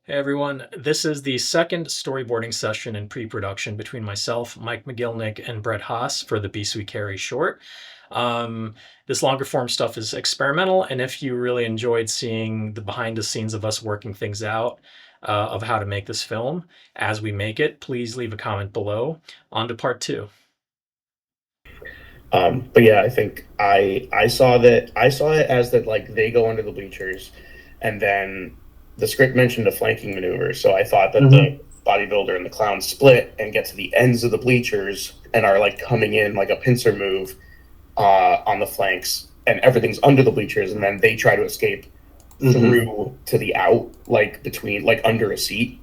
Hey everyone, this is the second storyboarding session in pre-production between myself, Mike Maglinick, and Brett Haas for the Beast We Carry short. This longer form stuff is experimental, and if you really enjoyed seeing the behind the scenes of us working things out of how to make this film as we make it, please leave a comment below. On to part two. But yeah, I think I saw it as that like they go under the bleachers, and then the script mentioned a flanking maneuver. So I thought that the bodybuilder and the clown split and get to the ends of the bleachers and are like coming in like a pincer move on the flanks, and everything's under the bleachers, and then they try to escape through to the out, like between like under a seat.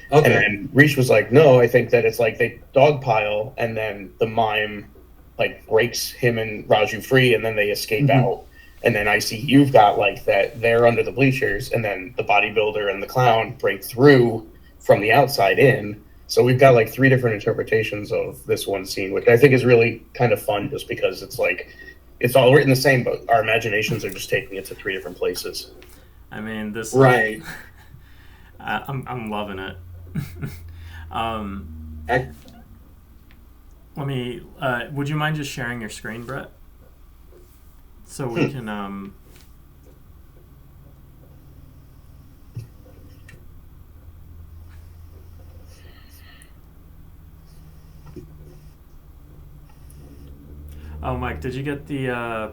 And Okay. then Reach was like, no, I think that it's like they dogpile, and then the mime like breaks him and Raju free, and then they escape out. And then I see you've got like that they're under the bleachers, and then the bodybuilder and the clown break through from the outside in. So we've got like three different interpretations of this one scene, which I think is really kind of fun, just because it's like it's all written the same, but our imaginations are just taking it to three different places. I mean, this Right. I'm loving it. I, Let me. Would you mind just sharing your screen, Brett, so we can Oh, Mike, did you get the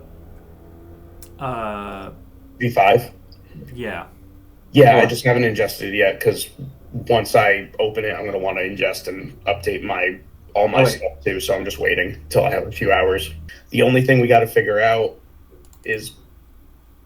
V5. yeah. Yeah, I just haven't ingested it yet because once I open it, I'm going to want to ingest and update my all my stuff too. So I'm just waiting till I have a few hours. The only thing we got to figure out is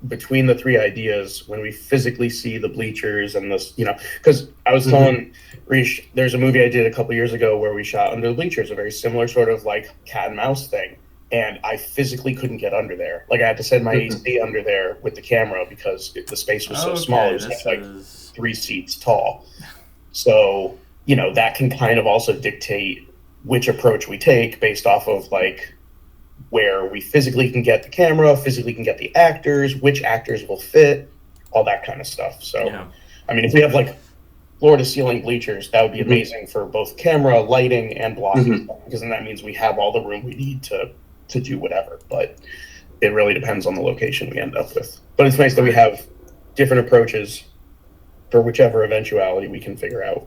between the three ideas when we physically see the bleachers and this, because I was telling Rish, there's a movie I did a couple years ago where we shot under the bleachers, a very similar sort of like cat and mouse thing. And I physically couldn't get under there. Like I had to send my AC under there with the camera because the space was so small. It was like 3 seats tall. So, that can kind of also dictate which approach we take based off of like where we physically can get the camera, physically can get the actors, which actors will fit, all that kind of stuff. So, Yeah. I mean, if we have like floor to ceiling bleachers, that would be amazing for both camera, lighting, and blocking, because then that means we have all the room we need to do whatever. But it really depends on the location we end up with. But it's nice that we have different approaches for whichever eventuality we can figure out.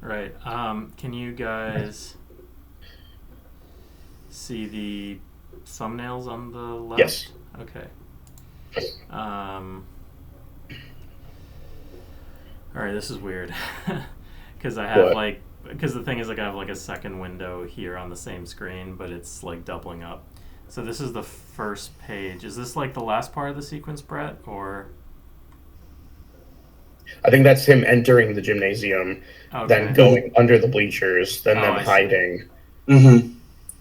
Right. Can you guys see the thumbnails on the left? Yes. Okay. All right, this is weird because I have What? because the thing is, like, I have like a second window here on the same screen, but it's like doubling up. So this is the first page. Is this like the last part of the sequence, Brett, or? I think that's him entering the gymnasium, then going under the bleachers, then them I see. hiding.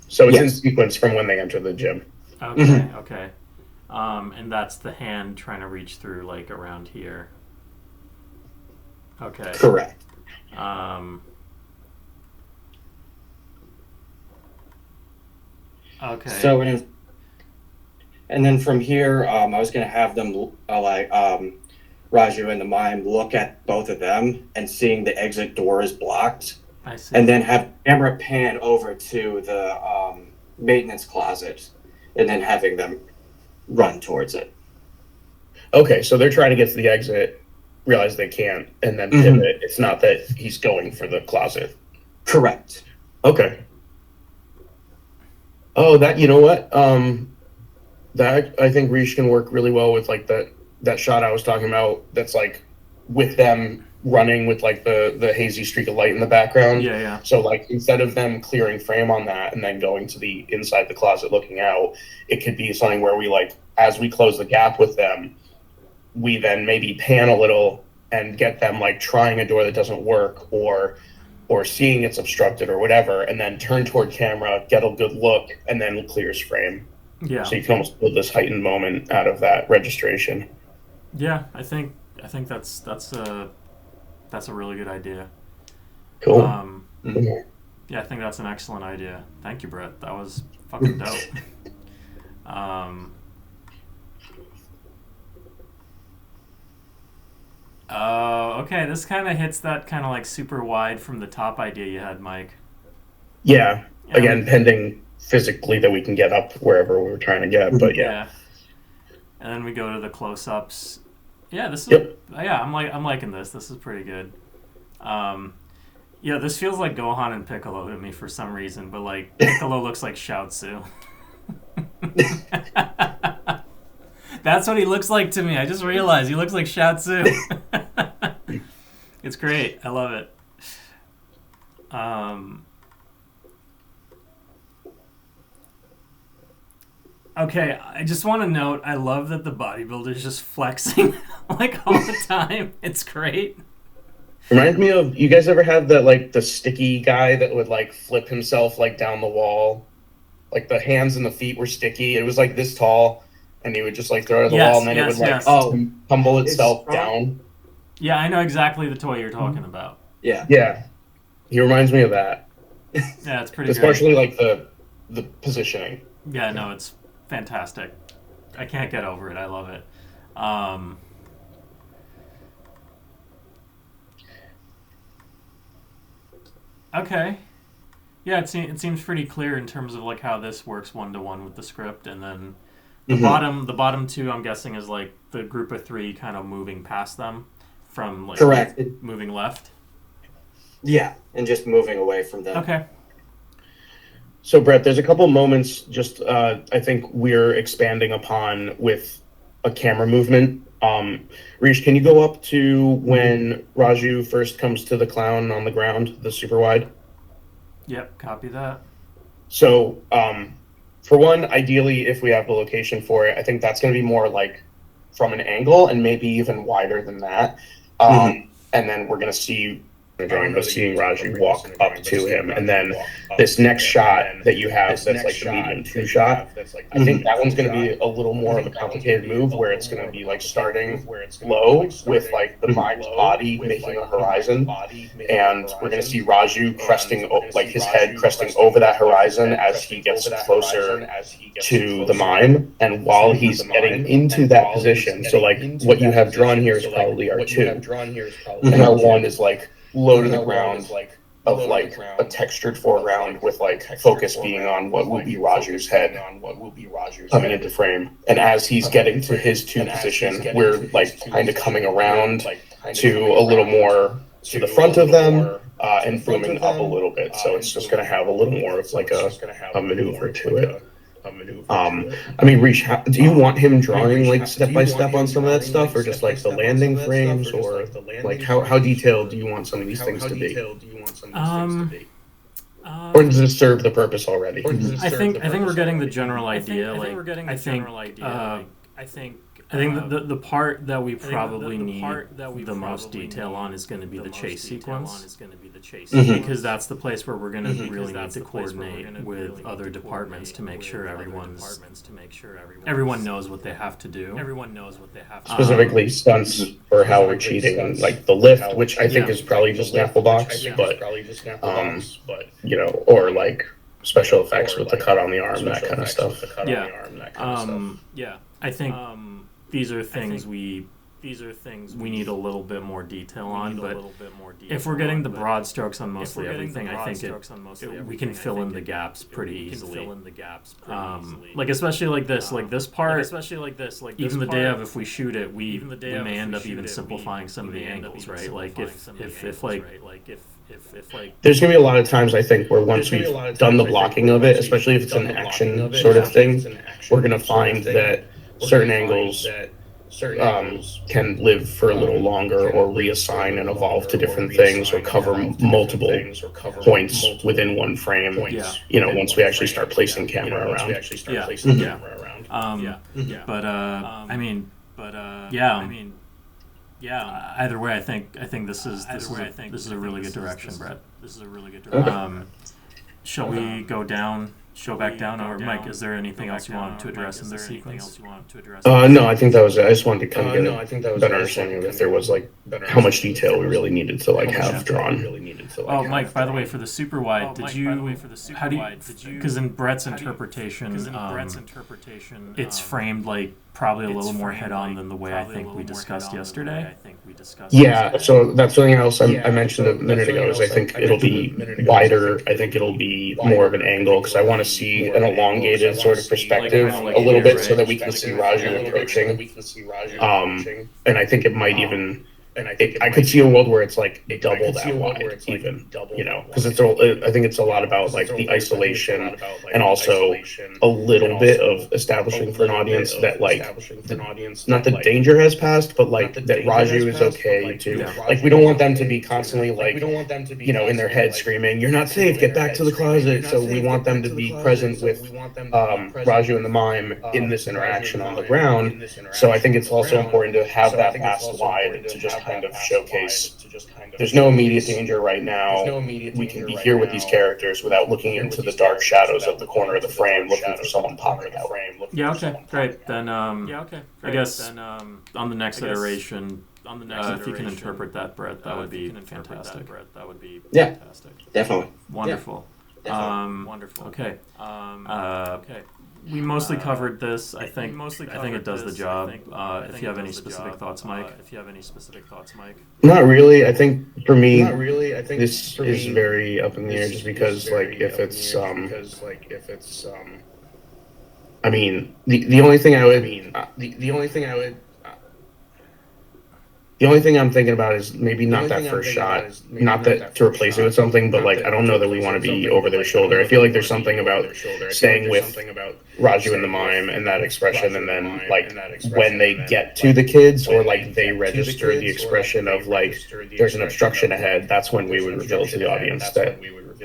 So it's in sequence from when they enter the gym. Okay, okay. And that's the hand trying to reach through, like, around here. Okay. Correct. Okay. So, and then from here, I was going to have them, Raju and the mime look at both of them and seeing the exit door is blocked. I see. And then have camera pan over to the maintenance closet and then having them run towards it. Okay, so they're trying to get to the exit, realize they can't, and then pivot. It's not that he's going for the closet. Correct. Okay. Oh, you know what? That I think Reach can work really well with like that shot I was talking about. That's like with them running with like the hazy streak of light in the background. Yeah, yeah. So like instead of them clearing frame on that and then going to the inside the closet looking out, it could be something where we like as we close the gap with them, we then maybe pan a little and get them like trying a door that doesn't work or seeing it's obstructed or whatever, and then turn toward camera, get a good look, and then clears frame. Yeah. So you can almost build this heightened moment out of that registration. Yeah, I think that's a really good idea. Cool. Yeah, I think that's an excellent idea. Thank you, Brett. That was fucking dope. okay. This kind of hits that kind of like super wide from the top idea you had, Mike. Yeah. Again, pending physically that we can get up wherever we're trying to get, but yeah. And then we go to the close-ups. Yeah, this is. Yep. Yeah, I'm liking this. This is pretty good. Yeah, this feels like Gohan and Piccolo to me for some reason, but like Piccolo looks like Shao Tzu. That's what he looks like to me. I just realized he looks like Shao Tzu. It's great. I love it. Okay, I just want to note, I love that the bodybuilder's just flexing like all the time. It's great. Reminds me of, you guys ever have that, like, the sticky guy that would, like, flip himself, like, down the wall? Like, the hands and the feet were sticky. It was, like, this tall, and he would just, like, throw it at the wall, and then it would, like, tumble itself down. Yeah, I know exactly the toy you're talking about. Yeah. Yeah. He reminds me of that. Yeah, it's pretty Especially, like, the positioning. Yeah, no, it's fantastic. I can't get over it. I love it. Okay. Yeah, it seems pretty clear in terms of like how this works one-to-one with the script, and then the bottom two, I'm guessing, is like the group of three kind of moving past them from like correct moving left. Yeah, and just moving away from them. Okay. So, Brett, there's a couple moments just I think we're expanding upon with a camera movement. Rish, can you go up to when Raju first comes to the clown on the ground, the super wide? Yep, copy that. So, for one, ideally, if we have the location for it, I think that's going to be more like from an angle and maybe even wider than that. And then we're going to see drawing of seeing Raju walk up to him, and then this next shot that you have that's like the medium two shot, I think that one's going to be a little more of a complicated move where it's going to be like starting low with like the mime's body making a horizon, and we're going to see Raju cresting, like his head cresting over that horizon as he gets closer to the mime, and while he's getting into that position, so like what you have drawn here is probably R2, and R1 is like low to the ground of like a textured foreground with like focus being on what will be Raju's head coming into frame. And as he's getting to his two position, we're like kind of coming around to a little more to the front of them and booming up a little bit. So it's just going to have a little more of like a maneuver to it. I mean, Rish, do you want him drawing like step by step on some of that stuff, or just like the landing frames, or like how detailed do you want some of these things to be? Or does it serve the purpose already? I think we're getting the general idea. I think the part that we probably need the most detail on is going to be the chase sequence, because that's the place where we're going to really need to coordinate with other departments to make sure everyone knows what they have to do. Specifically stunts for how we're cheating, like the lift, which I think is probably just an apple box, but you know, or like special effects with the cut on the arm, that kind of stuff. I think these are things we need a little bit more detail on, but if we're getting the broad strokes on mostly everything, I think we can fill in the gaps pretty easily. Like especially like this part, even the day of, if we shoot it, we may end up even simplifying some of the angles, right? Like if there's gonna be a lot of times I think where once we've done the blocking of it, especially if it's an action sort of thing, we're gonna find that certain angles can live for a little longer, or reassign and evolve to different things, or cover multiple points within one frame. You know, once we actually start placing camera around. Either way, I think this is a really good direction, Brett. Shall we go down? Back down, or Mike, is there anything else you want to address in this sequence? No, I think that was it. I just wanted to kind of get a better understanding of if there was like how much detail we really needed to like have drawn. Oh, Mike, by the way, for the super wide, because in Brett's interpretation, it's framed like probably a little more head-on than the way I think we discussed yesterday. Yeah, so that's something else I mentioned a minute ago. Is I think it'll be wider. I think it'll be more of an angle because I want to see an elongated sort of perspective like a little here, bit, so right? that we can see Raju approaching. And I think it might even. I could see a world where it's like double that wide, even, because I think it's a lot about like the isolation and also a little bit of establishing for an audience that like not the danger has passed, but like that Raju is okay to like we don't want them to be constantly like in their head screaming, "You're not safe, get back to the closet." So we want them to be present with Raju and the mime in this interaction on the ground. So I think it's also important to have that cast wide to just kind of showcase there's no immediate danger right now. We can be here with these characters without looking into the dark shadows of the corner of the frame looking for someone popping out. Yeah, okay, great. Then I guess on the next iteration, if you can interpret that, Brett, that would be fantastic. Yeah, definitely. Wonderful. Wonderful. Okay. We mostly covered this. I think it does the job. If you have any specific thoughts, Mike. Not really. I think for me, this is very up in the air just because like if it's I mean the only thing I would the only thing I'm thinking about is maybe not that first shot, not that to replace it with something, but like I don't know that we want to be over their shoulder. I feel like there's something about staying with Raju and the mime and that expression, and then like when they get to the kids or like they register the expression of like there's an obstruction ahead, that's when we would reveal to the audience that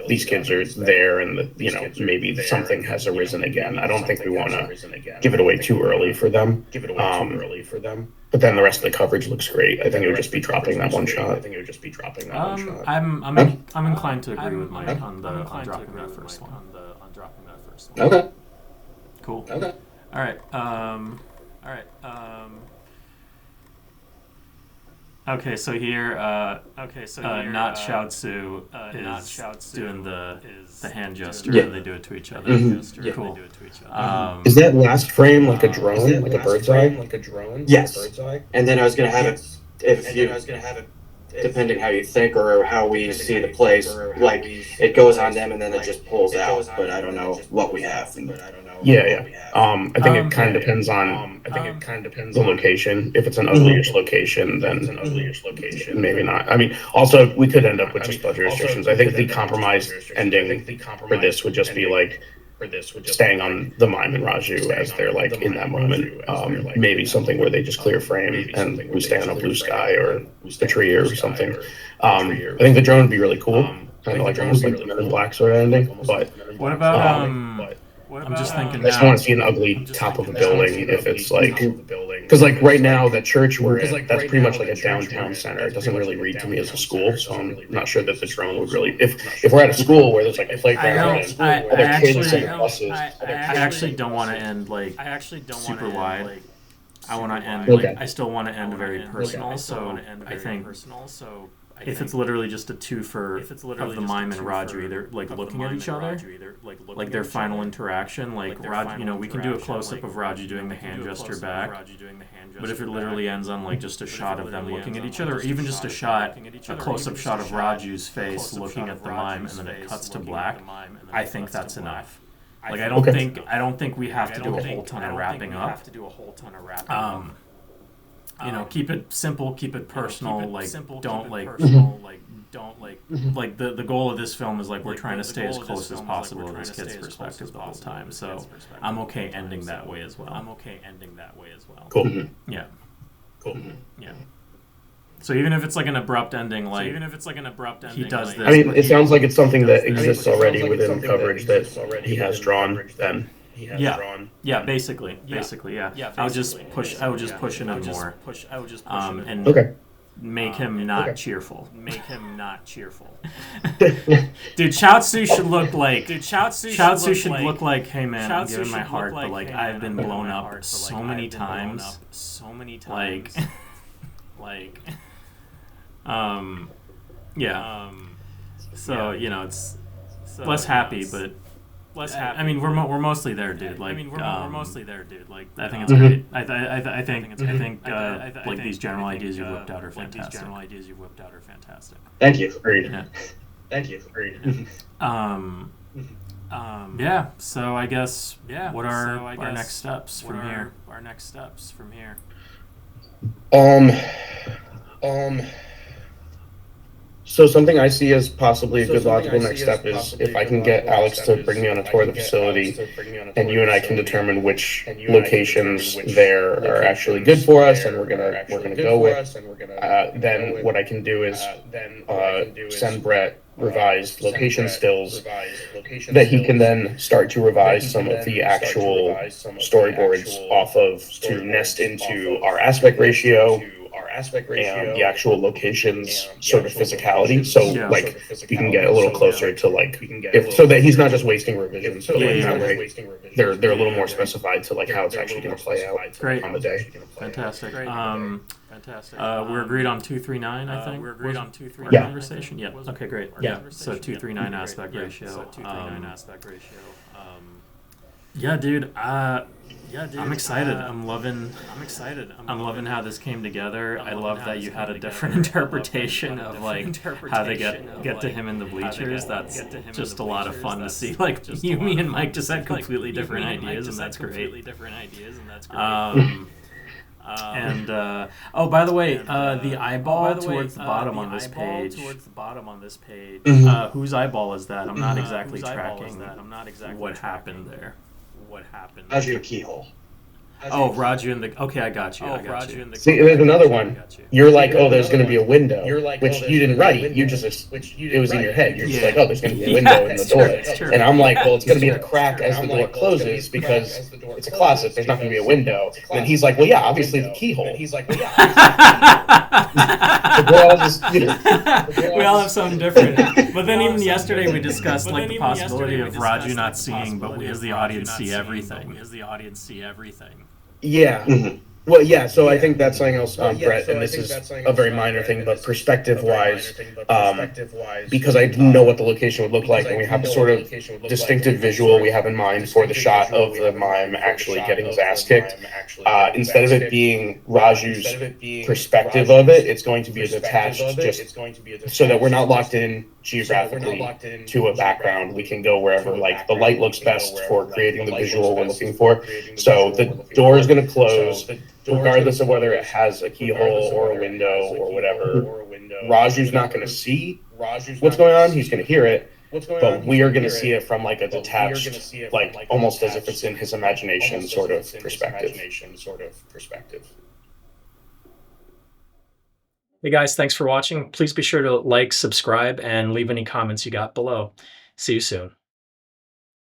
these kids are there and maybe something has arisen again. I don't think we want to give it away too early for them. But then the rest of the coverage looks great. I think it would just be dropping that one shot. I'm inclined to agree with Mike on dropping that first one. Okay. Cool. Okay. All right. Okay, so here, not Shoutsu is doing the hand gesture. Yeah. They do it to each other. Mm-hmm. Yeah. Cool. Is that last frame like a drone, like a bird's eye? Yes. And then I was going to have it, depending how you think or how we see the plays, like it goes on them and then it just pulls out, but I don't know what we have. Yeah. I think it kind of depends on the location. If it's an uglyish location, then maybe not. I mean, also we could end up with just budget restrictions. I think the compromised ending for this would just be like staying on the mime and Raju as they're like in that moment. Maybe something where they just clear frame and we stay on a blue sky or a tree or something. I think the drone would be really cool, kind of like almost like the Men in Black sort of ending. But what about I'm just thinking. I just want to see an ugly top of a building if it's like, because like right now the church we're in, that's pretty much like a downtown center. It doesn't really read to me as a school, so I'm not sure that the drone would really. If we're at a school where there's like a playground and other kids and buses, I actually don't want to end like super wide. I want to end like I still want to end very personal. So I think if it's literally just a twofer of the mime and Raju either like looking at each other, like their final interaction, like Raju, we can do a close up of Raju doing the hand gesture back. But if it literally ends on like just a shot of them looking at each other, or even just a close up shot of Raju's face looking at the mime and then it cuts to black, I think that's enough. Like I don't think we have to do a whole ton of wrapping up. Keep it simple, keep it personal. Don't the goal of this film is like we're trying to stay as close as possible to this kid's perspective the whole time. So I'm okay ending that way as well. Cool. Mm-hmm. Yeah. Cool. Mm-hmm. Yeah. So even if it's like an abrupt ending, he does this. I mean, it sounds like it's something that exists already within coverage that he has drawn. Then. Yeah, basically, yeah. I would just push him in more, and make him not cheerful. Dude, Chaozu should look like, hey man, I'm giving my heart, but like I've been blown up so many times, yeah. So it's less happy, but I mean, we're mostly there, dude. Like, we're mostly there, dude. Like, I think it's Mhm. great. I think like these general ideas you've whipped out are fantastic. Thank you. Agreed. Yeah. Thank you. Yeah. So I guess what are our next steps from here? Um, um, so something I see as possibly a good logical next step is if I can get Alex to bring me on a tour of the facility, and you and I can determine which locations there are actually good for us, and we're gonna go with. Then what I can do is send Brett revised location stills that he can then start to revise some of the actual storyboards off of to nest into our aspect ratio and the actual locations sort of physicality. So Yeah. like we can get a little closer to like if so that he's not just wasting revisions. So like, that way they're a little more specified to like how it's actually going to play out Great. on the day. Fantastic. We're agreed on 239. I think. We're agreed on 239. Yeah. Conversation. Yeah. Okay. Great. Yeah. So 239 aspect ratio. Yeah, dude. I'm excited. I'm loving how this came together. I love that you had a different interpretation of like how they get to him in the bleachers. That's just a lot of fun to see. Like you, me, and Mike just had completely different ideas, and that's great. And by the way, the eyeball towards the bottom on this page. Mhm. Whose eyeball is that? I'm not exactly tracking what happened there. How's your keyhole? Oh, Raju in the. Okay, I got you. See, there's another one. You're like, oh, there's going to be a window, which you didn't write. You just it was in your head. You're just like, oh, there's going to be a window in the door. And I'm like, well, it's going to be a crack as the door closes because it's a closet. There's not going to be a window. And he's like, well, yeah, obviously the keyhole. We're all just, We all have something different. But then even yesterday we discussed like the possibility of Raju not seeing, but we as the audience see everything. Yeah. Mhm. Well, yeah, so I think that's something else, Brett, and this is a very minor thing, but perspective-wise, because I didn't know what the location would look like, and we have a sort of distinctive visual we have in mind for the shot of the mime actually getting his ass kicked. Instead of it being Raju's perspective of it, it's going to be detached just so that we're not locked in geographically to a background. We can go wherever, like, the light looks best for creating the visual we're looking for. So the door is going to close, regardless of whether it has a keyhole or a window or whatever. Raju's not going to see what's going on. He's going to hear it, but we are going to see it from like a detached, like almost as if it's in his imagination sort of perspective. Hey guys, thanks for watching. Please be sure to like, subscribe, and leave any comments you got below. See you soon.